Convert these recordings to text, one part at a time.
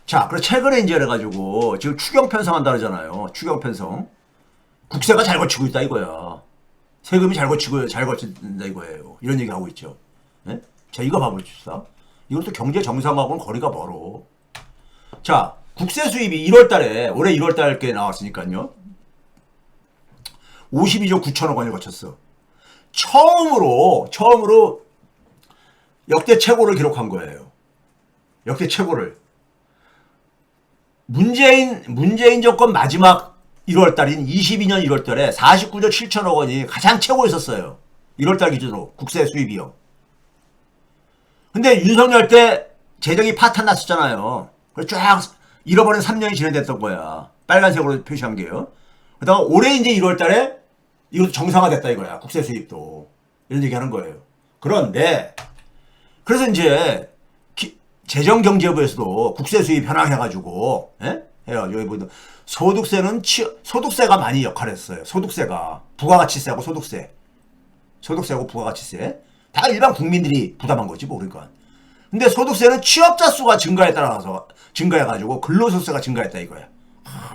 자, 그래서 최근에 이제 그래가지고 지금 추경 편성한다 그러잖아요. 추경 편성. 국세가 잘 거치고 있다 이거야. 세금이 잘 거친다 이거예요. 이런 얘기 하고 있죠. 예? 자, 이거 봐봅시다. 이것도 경제 정상하고는 거리가 멀어. 자, 국세 수입이 1월 달에, 올해 1월 달께 나왔으니까요. 52조 9천억 원을 거쳤어. 처음으로 역대 최고를 기록한 거예요. 역대 최고를. 문재인 정권 마지막 1월 달인 22년 1월 달에 49조 7천억 원이 가장 최고였었어요. 1월 달 기준으로 국세 수입이요. 근데 윤석열 때 재정이 파탄 났었잖아요. 그래서 쫙 잃어버린 3년이 진행됐던 거야. 빨간색으로 표시한 게요. 그러다가 올해 이제 1월 달에 이것도 정상화됐다 이거야. 국세 수입도. 이런 얘기 하는 거예요. 그런데 그래서 이제 재정경제부에서도 국세 수입 현황해가지고 해가지고 여기 보면 소득세가 많이 역할을 했어요. 소득세가 부가가치세하고 소득세하고 부가가치세 다 일반 국민들이 부담한 거지 뭐. 그러니까 근데 소득세는 취업자 수가 증가에 따라서 증가해가지고 근로소득세가 증가했다 이거야.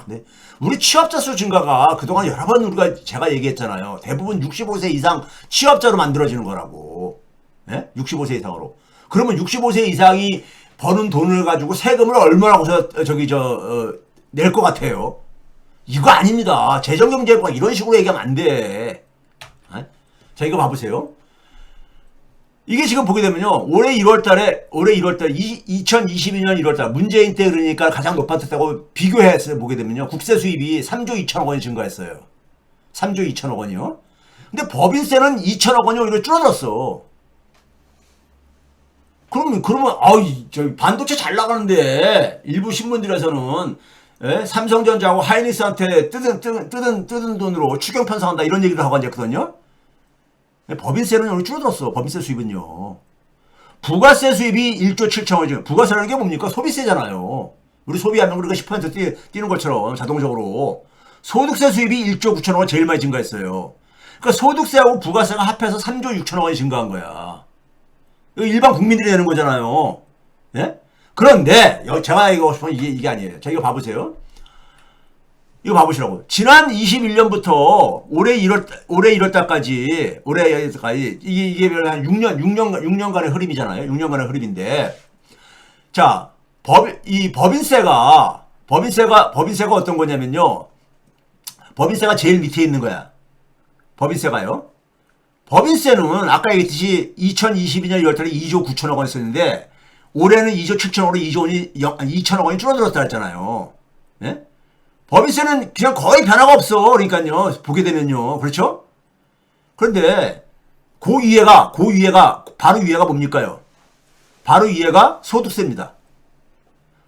네. 우리 취업자 수 증가가 그동안 여러 번 제가 얘기했잖아요. 대부분 65세 이상 취업자로 만들어지는 거라고. 네? 65세 이상으로. 그러면 65세 이상이 버는 돈을 가지고 세금을 얼마나 낼 것 같아요? 이거 아닙니다. 재정경제가 이런 식으로 얘기하면 안 돼. 자, 이거 봐보세요. 이게 지금 보게 되면요. 올해 1월달 2022년 1월달 문재인 때 그러니까 가장 높았다고 비교해서 보게 되면요. 국세 수입이 3조 2천억 원이 증가했어요. 3조 2천억 원이요. 근데 법인세는 2천억 원이 오히려 줄어들었어. 그러면 저기 반도체 잘 나가는데 일부 신문들에서는 삼성전자하고 하이닉스한테 뜯은 돈으로 추경 편성한다 이런 얘기를 하고 앉았거든요. 법인세는 오늘 줄어들었어. 법인세 수입은요. 부가세 수입이 1조 7천억 원이죠. 부가세라는 게 뭡니까? 소비세잖아요. 우리 소비하면 우리가 10% 뛰는 것처럼 자동적으로. 소득세 수입이 1조 9천억 원 제일 많이 증가했어요. 그러니까 소득세하고 부가세가 합해서 3조 6천억 원이 증가한 거야. 일반 국민들이 내는 거잖아요. 예? 그런데 제가 얘기하고 싶은 이게 아니에요. 자, 이거 봐보세요. 이거 봐보시라고. 지난 21년부터 올해 1월 달까지 이게 한 6년간의 흐름이잖아요. 6년간의 흐름인데, 자, 법인세가 어떤 거냐면요. 법인세가 제일 밑에 있는 거야. 법인세가요. 법인세는 아까 얘기했듯이 2022년 1월달에 2조 9천억 원 썼는데 올해는 2조 7천억으로 2천억 원이 줄어들었다 했잖아요. 예? 법인세는 그냥 거의 변화가 없어. 그러니까요. 보게 되면요. 그렇죠? 그런데 그 위에가 바로 위에가 뭡니까요? 바로 위에가 소득세입니다.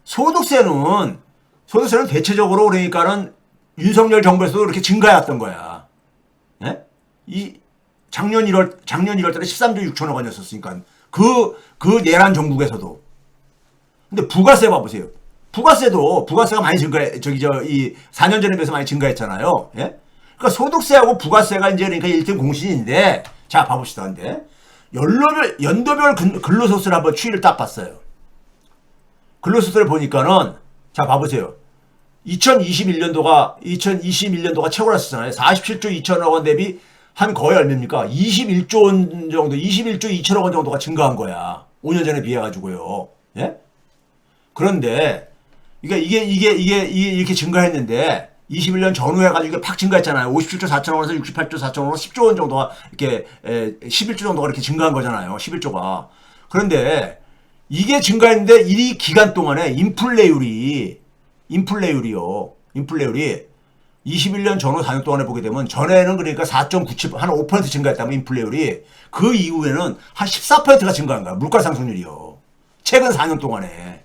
소득세는 대체적으로 그러니까는 윤석열 정부에서도 그렇게 증가해왔던 거야. 예? 작년 1월 달에 13조 6천억 원이었으니까 그 내란 정국에서도. 근데 부가세 봐보세요. 부가세가 많이 이 4년 전에 비해서 많이 증가했잖아요. 예? 그러니까 소득세하고 부가세가 이제 그러니까 1등 공신인데, 자, 봐봅시다. 근데 연도별 근로소득세를 한번 추이를 딱 봤어요. 근로소득세를 보니까는, 자, 봐보세요. 2021년도가 최고였었잖아요. 47조 2천억 원 대비 한 거의 얼마입니까? 21조 원 정도, 21조 2천억 원 정도가 증가한 거야. 5년 전에 비해가지고요. 예? 그런데, 이게 이렇게 증가했는데, 21년 전후에 가지고 이게 팍 증가했잖아요. 57조 4천억 원에서 68조 4천억 원, 10조 원 정도가 이렇게, 11조 정도가 이렇게 증가한 거잖아요. 11조가. 그런데, 이게 증가했는데, 이 기간 동안에 인플레율이 21년 전후 4년 동안에 보게 되면 전에는 그러니까 4.97, 한 5% 증가했다면 인플레율이 그 이후에는 한 14%가 증가한 거야. 물가 상승률이요. 최근 4년 동안에.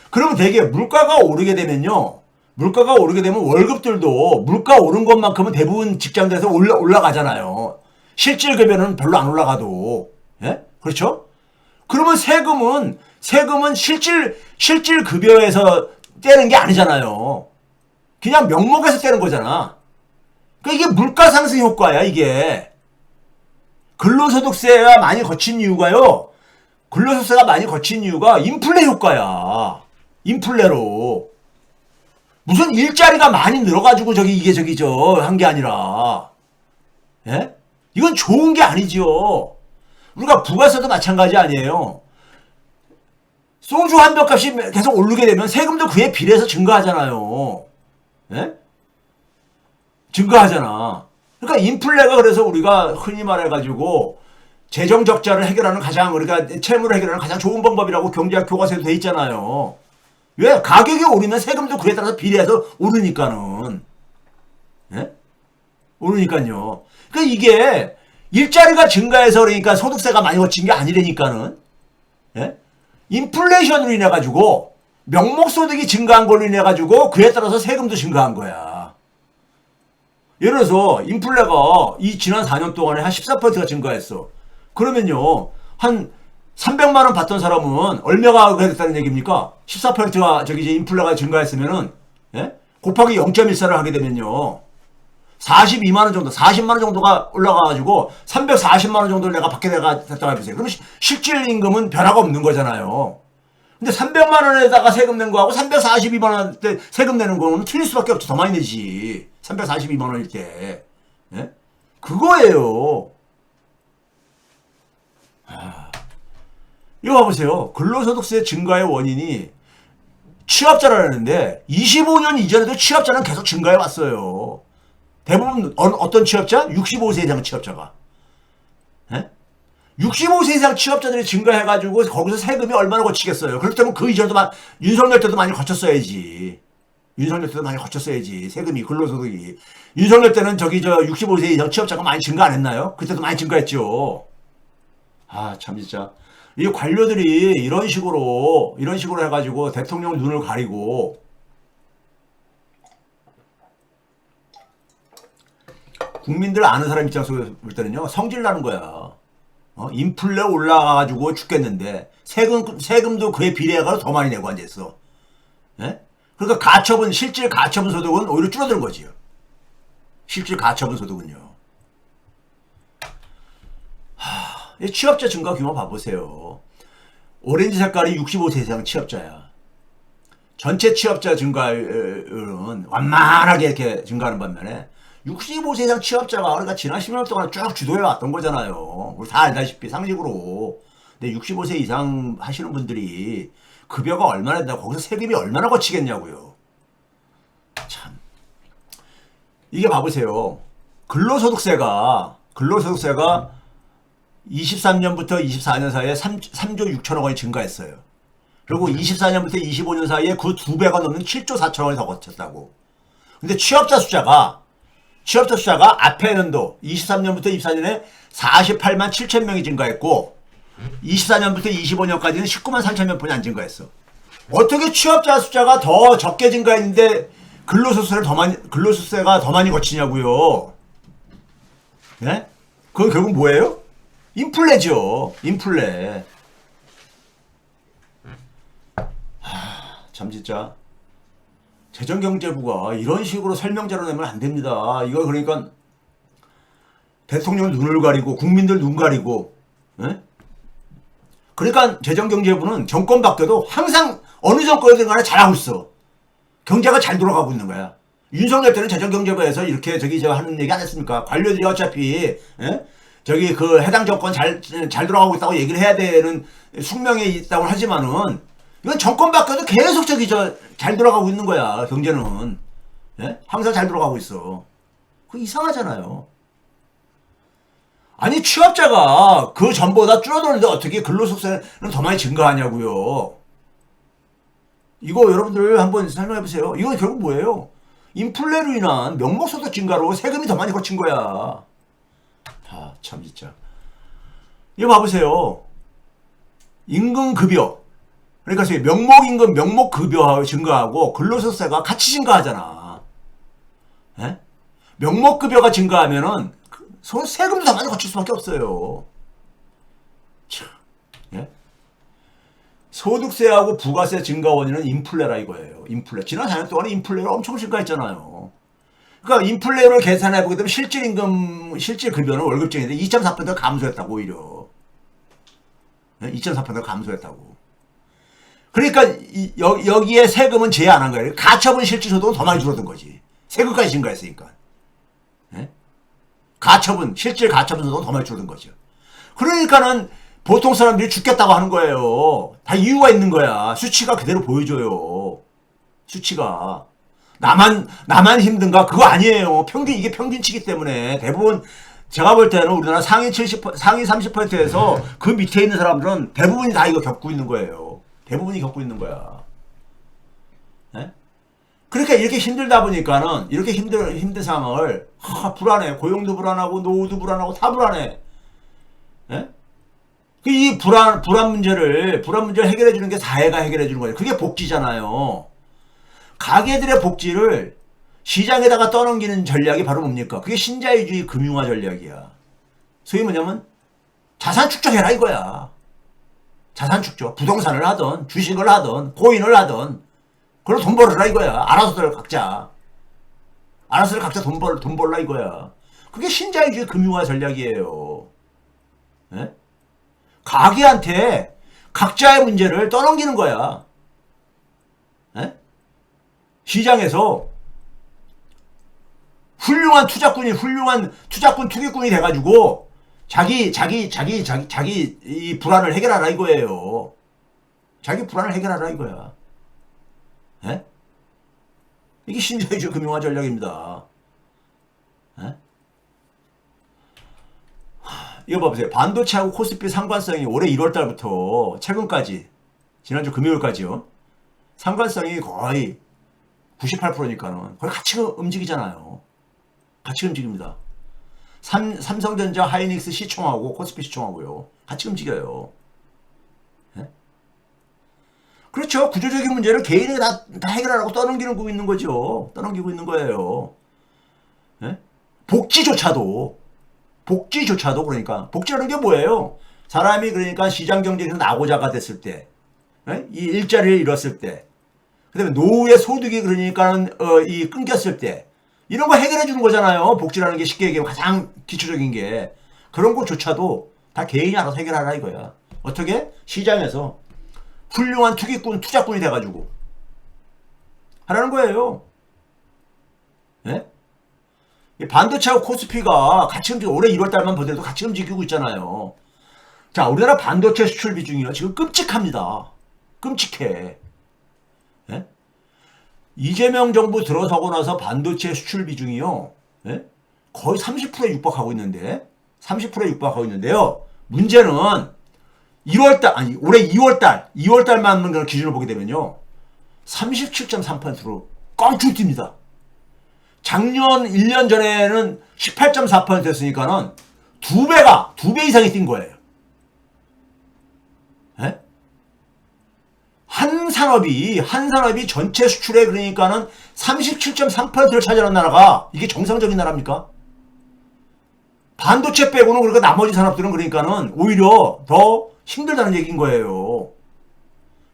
그러면 되게 물가가 오르게 되면 월급들도 물가 오른 것만큼은 대부분 직장들에서 올라가잖아요. 실질급여는 별로 안 올라가도. 예? 그렇죠? 그러면 세금은 실질급여에서 떼는 게 아니잖아요. 그냥 명목에서 떼는 거잖아. 그러니까 이게 물가 상승 효과야, 이게. 근로소득세가 많이 거친 이유가 인플레 효과야. 인플레로. 무슨 일자리가 많이 늘어가지고 한 게 아니라, 예? 이건 좋은 게 아니지요. 우리가 부가세도 마찬가지 아니에요. 소주 한 병 값이 계속 오르게 되면 세금도 그에 비례해서 증가하잖아요. 예? 증가하잖아. 그러니까 인플레가 그래서 우리가 흔히 말해가지고 재정 적자를 해결하는 그러니까 채무를 해결하는 가장 좋은 방법이라고 경제학 교과서에도 돼 있잖아요. 왜? 가격이 오르면 세금도 그에 따라서 비례해서 오르니까는. 예? 오르니까요. 그러니까 이게 일자리가 증가해서 그러니까 소득세가 많이 거친 게 아니라니까는. 예? 인플레이션으로 인해 가지고 명목소득이 증가한 걸로 인해 가지고 그에 따라서 세금도 증가한 거야. 예를 들어서 인플레가 이 지난 4년 동안에 한 14%가 증가했어. 그러면요, 한 300만 원 받던 사람은 얼마가 됐다는 얘기입니까? 14%가 이제 인플레가 증가했으면은, 예? 곱하기 0.14를 하게 되면요, 42만 원 정도, 40만 원 정도가 올라가가지고 340만 원 정도를 내가 받게 됐다고 해보세요. 그러면 실질 임금은 변화가 없는 거잖아요. 근데 300만 원에다가 세금 낸 거하고 342만 원 때 세금 내는 거는 틀릴 수밖에 없지. 더 많이 내지. 342만 원일 때. 예? 그거예요. 이거 봐보세요. 근로소득세 증가의 원인이 취업자라는데 25년 이전에도 취업자는 계속 증가해 왔어요. 대부분 어떤 취업자? 65세 이상 취업자가. 예? 65세 이상 취업자들이 증가해가지고 거기서 세금이 얼마나 거치겠어요. 그렇다면 그 이전에도 윤석열 때도 많이 거쳤어야지. 윤석열 때도 많이 거쳤어야지. 세금이, 근로소득이. 윤석열 때는 65세 이상 취업자가 많이 증가 안 했나요? 그때도 많이 증가했죠. 아, 참, 진짜. 이 관료들이 이런 식으로 해가지고 대통령 눈을 가리고 국민들 아는 사람 입장에서 볼 때는요, 성질 나는 거야. 인플레 올라가가지고 죽겠는데, 세금도 그에 비례해가지고 더 많이 내고 앉아있어. 예? 그러니까 실질 가처분 소득은 오히려 줄어드는 거지요. 실질 가처분 소득은요. 취업자 증가 규모 봐보세요. 오렌지 색깔이 65세 이상 취업자야. 전체 취업자 증가율은 완만하게 이렇게 증가하는 반면에 65세 이상 취업자가 그러니까 지난 10년 동안 쭉 주도해 왔던 거잖아요. 우리 다 알다시피 상식으로. 근데 65세 이상 하시는 분들이 급여가 얼마나 된다고 거기서 세금이 얼마나 거치겠냐고요. 참. 이게 봐보세요. 근로소득세가 23년부터 24년 사이에 3조 6천억 원이 증가했어요. 그리고 24년부터 25년 사이에 그 2배가 넘는 7조 4천억 원이 더 거쳤다고. 근데 취업자 숫자가 앞에 연도 23년부터 24년에 48만 7천 명이 증가했고 24년부터 25년까지는 19만 3천 명뿐이 안 증가했어. 어떻게 취업자 숫자가 더 적게 증가했는데 근로소득세가 더 많이 거치냐고요. 네? 그건 결국 뭐예요? 인플레죠. 인플레. 참 진짜 재정경제부가 이런 식으로 설명자로 내면 안 됩니다. 이거 그러니까 대통령 눈을 가리고 국민들 눈 가리고. 에? 그러니까 재정경제부는 정권 바뀌어도 항상 어느 정권이든 간에 잘하고 있어. 경제가 잘 돌아가고 있는 거야. 윤석열 때는 재정경제부에서 이렇게 하는 얘기 안 했습니까? 관료들이 어차피 해당 정권 잘 돌아가고 있다고 얘기를 해야 되는 숙명에 있다고 하지만은 이건 정권 바뀌어도 계속 잘 돌아가고 있는 거야. 경제는. 예? 항상 잘 돌아가고 있어. 그거 이상하잖아요. 아니 취업자가 그 전보다 줄어드는데 어떻게 근로소득세는 더 많이 증가하냐고요. 이거 여러분들 한번 설명해보세요. 이건 결국 뭐예요? 인플레로 인한 명목소득 증가로 세금이 더 많이 거친 거야. 참 진짜. 이거 봐보세요. 임금급여. 그러니까 명목임금, 명목급여 증가하고 근로소득세가 같이 증가하잖아. 예? 명목급여가 증가하면은 세금도 더 많이 거칠 수밖에 없어요. 참. 예? 소득세하고 부가세 증가 원인은 인플레라 이거예요. 인플레. 지난 4년 동안에 인플레가 엄청 증가했잖아요. 그러니까 인플레를 계산해보게 되면 실질 급여는 월급쟁이인데 2.4% 감소했다고 오히려. 2.4% 감소했다고. 그러니까 여기에 세금은 제외 안 한 거예요. 가처분 실질 소득은 더 많이 줄어든 거지. 세금까지 증가했으니까. 예? 가처분, 실질 가처분 소득은 더 많이 줄어든 거죠. 그러니까는 보통 사람들이 죽겠다고 하는 거예요. 다 이유가 있는 거야. 수치가 그대로 보여줘요. 수치가. 나만 힘든가? 그거 아니에요. 이게 평균치기 때문에 대부분 제가 볼 때는 우리나라 상위 30%에서 그 밑에 있는 사람들은 대부분이 다 이거 겪고 있는 거예요. 대부분이 겪고 있는 거야. 네? 그러니까 이렇게 힘들다 보니까는 이렇게 힘든 상황을 불안해. 고용도 불안하고 노후도 불안하고 다 불안해. 네? 이 불안 문제를 해결해 주는 게 사회가 해결해 주는 거예요. 그게 복지잖아요. 가게들의 복지를 시장에다가 떠넘기는 전략이 바로 뭡니까? 그게 신자유주의 금융화 전략이야. 소위 뭐냐면 자산 축적해라 이거야. 자산 축적. 부동산을 하든 주식을 하든 코인을 하든 그걸로 돈 벌어라 이거야. 알아서들 각자 돈 벌라 이거야. 그게 신자유주의 금융화 전략이에요. 네? 가게한테 각자의 문제를 떠넘기는 거야. 네? 시장에서 훌륭한 투기꾼이 돼가지고 자기 이 불안을 해결하라 이거예요. 자기 불안을 해결하라 이거야. 예? 이게 신자유주의 금융화 전략입니다. 예? 이거 봐보세요. 반도체하고 코스피 상관성이 올해 1월달부터 최근까지 지난주 금요일까지요. 상관성이 거의 98%니까는 거의 같이 움직이잖아요. 같이 움직입니다. 삼성전자, 하이닉스 시총하고 코스피 시총하고요. 같이 움직여요. 네? 그렇죠. 구조적인 문제를 개인이 다 해결하라고 떠넘기고 있는 거죠. 떠넘기고 있는 거예요. 네? 복지조차도 그러니까 복지라는 게 뭐예요? 사람이 그러니까 시장 경쟁에서 나고자가 됐을 때, 네? 이 일자리를 잃었을 때, 그다음에 노후의 소득이 그러니까는 이 끊겼을 때 이런 거 해결해 주는 거잖아요. 복지라는 게 쉽게 얘기하면 가장 기초적인 게 그런 것조차도 다 개인이 알아서 해결하라 이거야. 어떻게? 시장에서 훌륭한 투자꾼이 돼가지고 하라는 거예요. 예? 반도체하고 코스피가 같이 움직이고 올해 1월달만 보더라도 같이 움직이고 있잖아요. 자, 우리나라 반도체 수출 비중이요. 지금 끔찍합니다. 끔찍해. 예? 이재명 정부 들어서고 나서 반도체 수출 비중이요. 예? 거의 30%에 육박하고 있는데 30%에 육박하고 있는데요. 문제는 1월달 아니 올해 2월달만 기준으로 보게 되면요. 37.3%로 꽝충 뜁니다. 작년 1년 전에는 18.4%였으니까는 두 배 이상이 뛴 거예요. 예? 한 산업이 전체 수출에 그러니까는 37.3%를 차지하는 나라가 이게 정상적인 나라입니까? 반도체 빼고는 그러니까 나머지 산업들은 그러니까는 오히려 더 힘들다는 얘기인 거예요.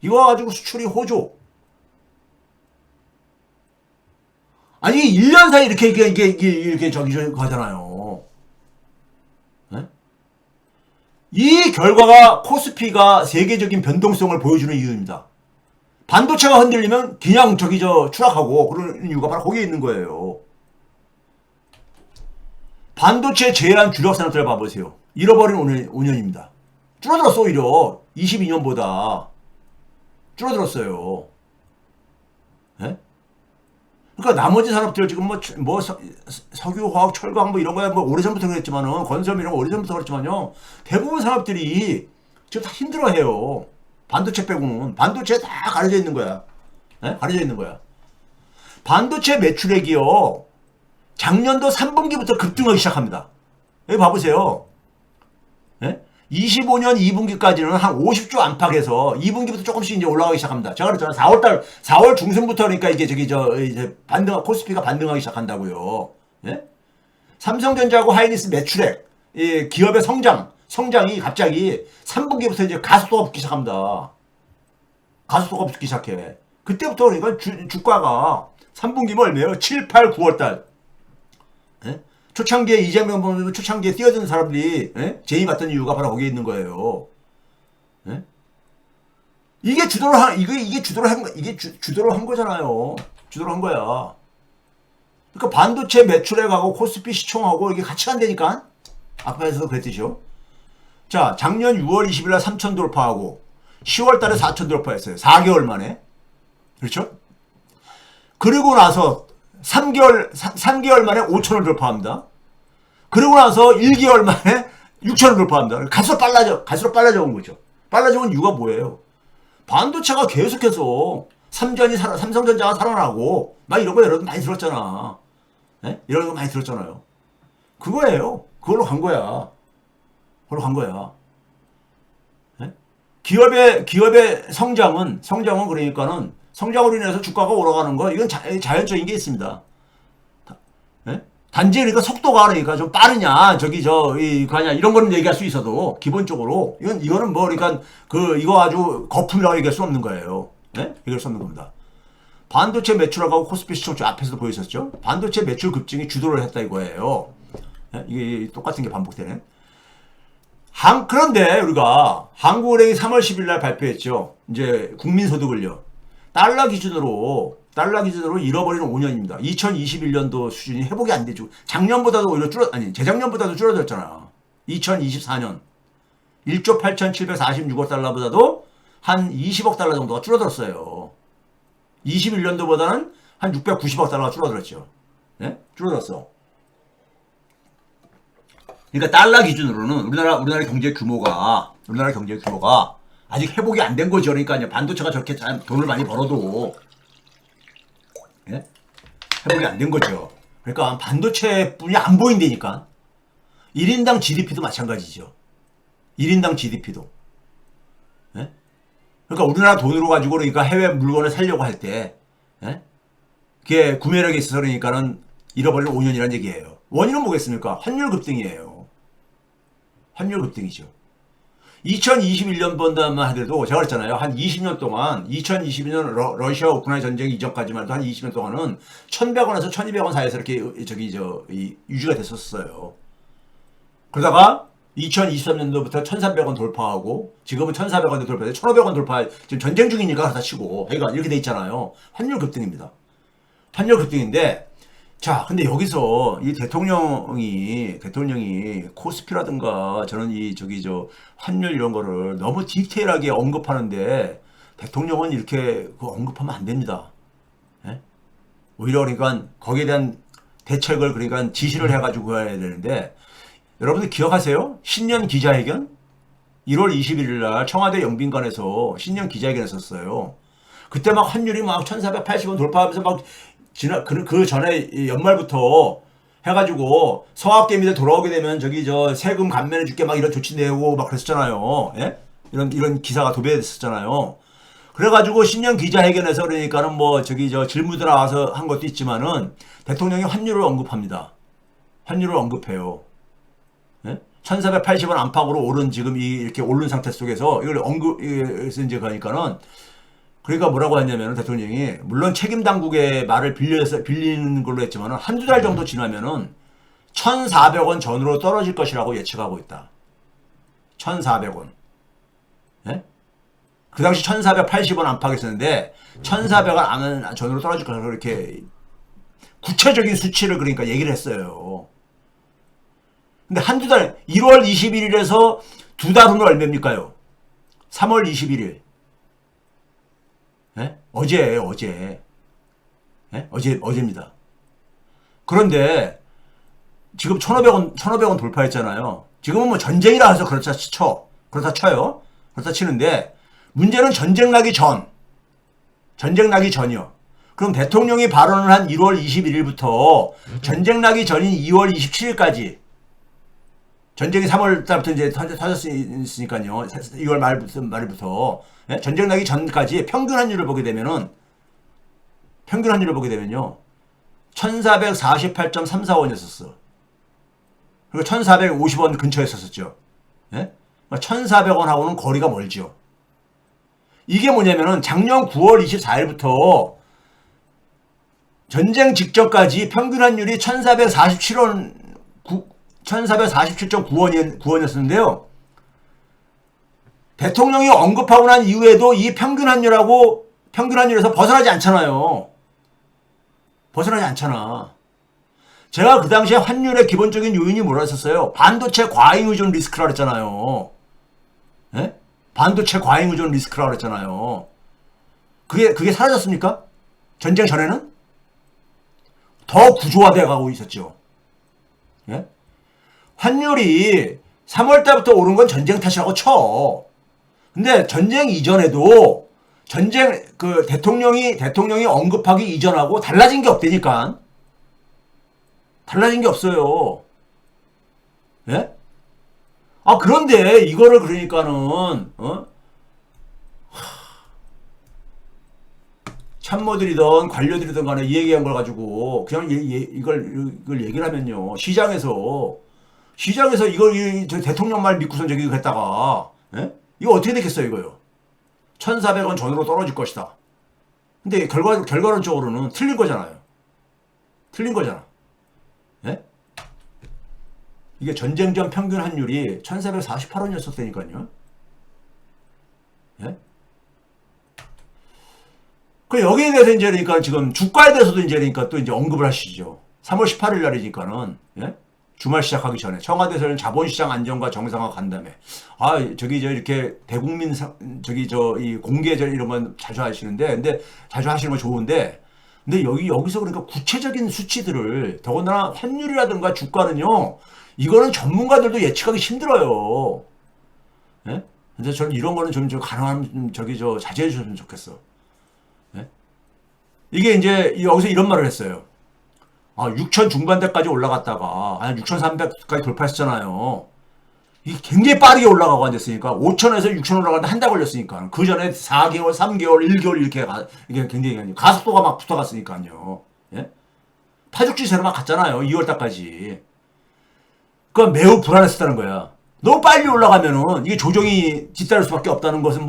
이거 가지고 수출이 호조. 아니 1년 사이 이렇게 저기 가잖아요. 네? 이 결과가 코스피가 세계적인 변동성을 보여주는 이유입니다. 반도체가 흔들리면 그냥 추락하고 그런 이유가 바로 거기에 있는 거예요. 반도체 제한 주력 산업들 봐보세요. 잃어버린 5년입니다. 줄어들었어 오히려 22년보다 줄어들었어요. 네? 그러니까 나머지 산업들 지금 석유, 화학, 철강 이런 거야 오래전부터 그랬지만은 건설 이런 거 오래전부터 그랬지만요. 대부분 산업들이 지금 다 힘들어해요. 반도체 빼고는 반도체에 다 가려져 있는 거야. 네? 가려져 있는 거야. 반도체 매출액이요. 작년도 3분기부터 급등하기 시작합니다. 여기 봐보세요. 네? 25년 2분기까지는 한 50조 안팎에서 2분기부터 조금씩 이제 올라가기 시작합니다. 제가 그랬잖아요. 4월 중순부터 그러니까 이게 이제 코스피가 반등하기 시작한다고요. 예? 삼성전자하고 하이닉스 매출액, 기업의 성장이 갑자기 3분기부터 이제 가속도가 붙기 시작합니다. 가속도가 붙기 시작해. 그때부터 그러니까 주가가 3분기면 얼마예요? 7, 8, 9월달. 예? 초창기에 이재명 보면 초창기에 뛰어드는 사람들이 예? 제의 맡은 이유가 바로 거기에 있는 거예요. 예? 이게 주도를 한 이게 주도를 한 거잖아요. 주도를 한 거야. 그러니까 반도체 매출액하고 코스피 시총하고 이게 같이 간다니까. 앞에서도 그랬듯이요. 자, 작년 6월 20일 날 3천 돌파하고 10월 달에 4천 돌파했어요. 4개월 만에. 그렇죠? 그리고 나서 3개월 만에 5천을 돌파합니다. 그리고 나서 1개월 만에 6천을 돌파합니다. 갈수록 빨라져 온 거죠. 빨라져 온 이유가 뭐예요? 반도체가 계속해서 삼성전자가 살아나고 막 이런 거 여러분 많이 들었잖아. 네? 이런 거 많이 들었잖아요. 그거예요. 그걸로 간 거야. 네? 기업의 성장은 그러니까는 성장으로 인해서 주가가 올라가는 거 이건 자연적인 게 있습니다. 네? 단지 그러니까 속도가 그러니까 좀 빠르냐 가냐 이런 거는 얘기할 수 있어도 기본적으로 이거는 뭐 그러니까 이거 아주 거품이라고 얘기할 수 없는 거예요. 네? 얘기할 수 없는 겁니다. 반도체 매출하고 코스피 시총 앞에서도 보였었죠. 반도체 매출 급증이 주도를 했다 이거예요. 네? 이게 똑같은 게 반복되네. 그런데 우리가 한국은행이 3월 10일 날 발표했죠. 이제 국민소득을요. 달러 기준으로 잃어버리는 5년입니다. 2021년도 수준이 회복이 안 되죠. 작년보다도 오히려 재작년보다도 줄어들었잖아. 2024년 1조 8,746억 달러보다도 한 20억 달러 정도가 줄어들었어요. 21년도보다는 한 690억 달러가 줄어들었죠. 네? 줄어들었어. 그러니까 달러 기준으로는 우리나라 경제 규모가 아직 회복이 안 된 거죠. 그러니까 반도체가 저렇게 돈을 많이 벌어도 예? 회복이 안 된 거죠. 그러니까 반도체뿐이 안 보인다니까. 1인당 GDP도 마찬가지죠. 1인당 GDP도. 예? 그러니까 우리나라 돈으로 가지고 그러니까 해외 물건을 사려고 할 때 예? 그게 구매력에 있어서 그러니까는 잃어버리는 5년이라는 얘기예요. 원인은 뭐겠습니까? 환율 급등이에요. 환율 급등이죠. 2021년 본다만 하더라도 제가 그랬잖아요. 한 20년 동안 2022년 러시아 우크라이나 전쟁 이전까지만 해도 한 20년 동안은 1,100원에서 1,200원 사이에서 이렇게 유지가 됐었어요. 그러다가 2023년도부터 1,300원 돌파하고 지금은 1,400원 돌파해서 1,500원 돌파 지금 전쟁 중이니까 그렇다 치고 하여간 이렇게 돼 있잖아요. 환율 급등입니다. 환율 급등인데 자, 근데 여기서 이 대통령이 코스피라든가 저는 환율 이런 거를 너무 디테일하게 언급하는데 대통령은 이렇게 언급하면 안 됩니다. 예? 오히려 그러니까 거기에 대한 대책을 그러니까 지시를 해가지고 해야 되는데 여러분들 기억하세요? 신년 기자회견? 1월 21일 날 청와대 영빈관에서 신년 기자회견 했었어요. 그때 막 환율이 막 1,480원 돌파하면서 막 그 전에 연말부터 해가지고 성악개미들 돌아오게 되면 세금 감면해줄게 막 이런 조치 내고 막 그랬었잖아요. 예? 이런 기사가 도배됐었잖아요. 그래가지고 신년 기자회견에서 그러니까는 질문들 나와서 한 것도 있지만은 대통령이 환율을 언급합니다. 환율을 언급해요. 예? 1,480원 안팎으로 오른 지금 이렇게 오른 상태 속에서 이걸 언급해서 이제 가니까는 그러니까 뭐라고 했냐면 대통령이 물론 책임 당국의 말을 빌리는 걸로 했지만 한두 달 정도 지나면은 1,400원 전으로 떨어질 것이라고 예측하고 있다. 1,400원. 예? 그 당시 1,480원 안팎이었는데 1,400원 전으로 떨어질 것이라고 이렇게 구체적인 수치를 그러니까 얘기를 했어요. 근데 한두 달 1월 21일에서 두 달 후는 얼마입니까요? 3월 21일. 예? 어제예요, 어제. 예? 어제입니다. 그런데 지금 1,500원 돌파했잖아요. 지금은 뭐 전쟁이라 해서 그렇다 쳐요. 그렇다 치는데 문제는 전쟁 나기 전이요. 그럼 대통령이 발언을 한 1월 21일부터 전쟁 나기 전인 2월 27일까지 전쟁이 3월 달부터 이제 터졌으니까요. 2월 말부터 예? 전쟁 나기 전까지 평균 환율을 보게 되면요. 1,448.34원이었었어. 그리고 1,450원 근처에 있었었죠. 예? 1,400원하고는 거리가 멀죠. 이게 뭐냐면은 작년 9월 24일부터 전쟁 직전까지 평균 환율이 1,447.9원이었는데요. 대통령이 언급하고 난 이후에도 이 평균 환율에서 벗어나지 않잖아요. 벗어나지 않잖아. 제가 그 당시에 환율의 기본적인 요인이 뭐라 했었어요? 반도체 과잉 의존 리스크라 그랬잖아요. 예? 반도체 과잉 의존 리스크라 그랬잖아요. 그게 사라졌습니까? 전쟁 전에는? 더 구조화돼 가고 있었죠. 예? 환율이 3월 달부터 오른 건 전쟁 탓이라고 쳐. 근데 전쟁 이전에도 대통령이 언급하기 이전하고 달라진 게 없다니까. 달라진 게 없어요. 예? 아, 그런데 이거를 그러니까는, 참모들이든 관료들이든 간에 이 얘기한 걸 가지고 그냥 이걸 얘기를 하면요. 시장에서 저 대통령 말 믿고선 저기 했다가, 예? 이거 어떻게 되겠어요, 이거요? 1,400원 전으로 떨어질 것이다. 근데 결과론적으로는 틀린 거잖아요. 틀린 거잖아. 예? 이게 전쟁 전 평균 환율이 1,448원이었었다니까요. 예? 그 여기에 대해서 이제 그러니까 지금 주가에 대해서도 이제 그러니까 또 이제 언급을 하시죠. 3월 18일 날이니까는, 예? 주말 시작하기 전에 청와대에서는 자본시장 안정과 정상화 간다며. 아, 저기 저 이렇게 대국민 저기 저 이 공개 이런 건 자주 하시는데, 근데 자주 하시는 건 좋은데, 근데 여기서 그러니까 구체적인 수치들을 더군다나 환율이라든가 주가는요, 이거는 전문가들도 예측하기 힘들어요. 예? 근데 저는 이런 거는 좀 가능하면 자제해 주셨으면 좋겠어. 예? 이게 이제 여기서 이런 말을 했어요. 6천 중반대까지 올라갔다가, 6,300까지 돌파했잖아요. 이게 굉장히 빠르게 올라가고 앉았으니까, 5천에서 6천 올라가는데 한 달 걸렸으니까. 그 전에 4개월, 3개월, 1개월 이게 굉장히 가속도가 막 붙어갔으니까요. 예? 파죽지세로 막 갔잖아요. 2월달까지. 그건 매우 불안했었다는 거야. 너무 빨리 올라가면은, 이게 조정이 뒤따를 수밖에 없다는 것은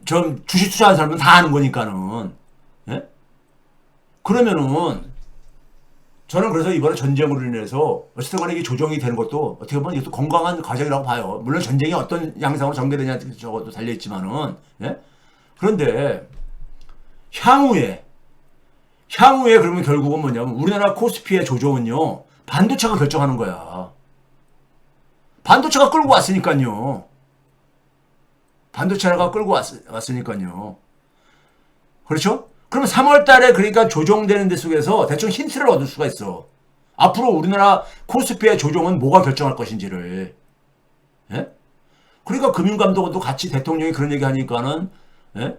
좀 주식 투자하는 사람은 다 아는 거니까는. 예? 그러면은, 저는 그래서 이번에 전쟁으로 인해서 어쨌든 간에 이게 조정이 되는 것도 어떻게 보면 이것도 건강한 과정이라고 봐요. 물론 전쟁이 어떤 양상으로 전개되냐 저것도 달려있지만은. 예? 그런데 향후에 그러면 결국은 뭐냐면 우리나라 코스피의 조정은요. 반도체가 결정하는 거야. 반도체가 끌고 왔으니까요. 반도체가 끌고 왔으니까요. 그렇죠? 그럼 3월 달에 그러니까 조정되는 데 속에서 대충 힌트를 얻을 수가 있어. 앞으로 우리나라 코스피의 조정은 뭐가 결정할 것인지를. 예? 그러니까 금융감독원도 같이 대통령이 그런 얘기 하니까는, 예?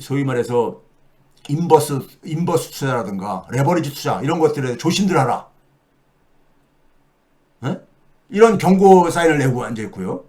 소위 말해서 인버스 투자라든가 레버리지 투자 이런 것들에 조심들 하라. 예? 이런 경고 사인을 내고 앉아 있고요.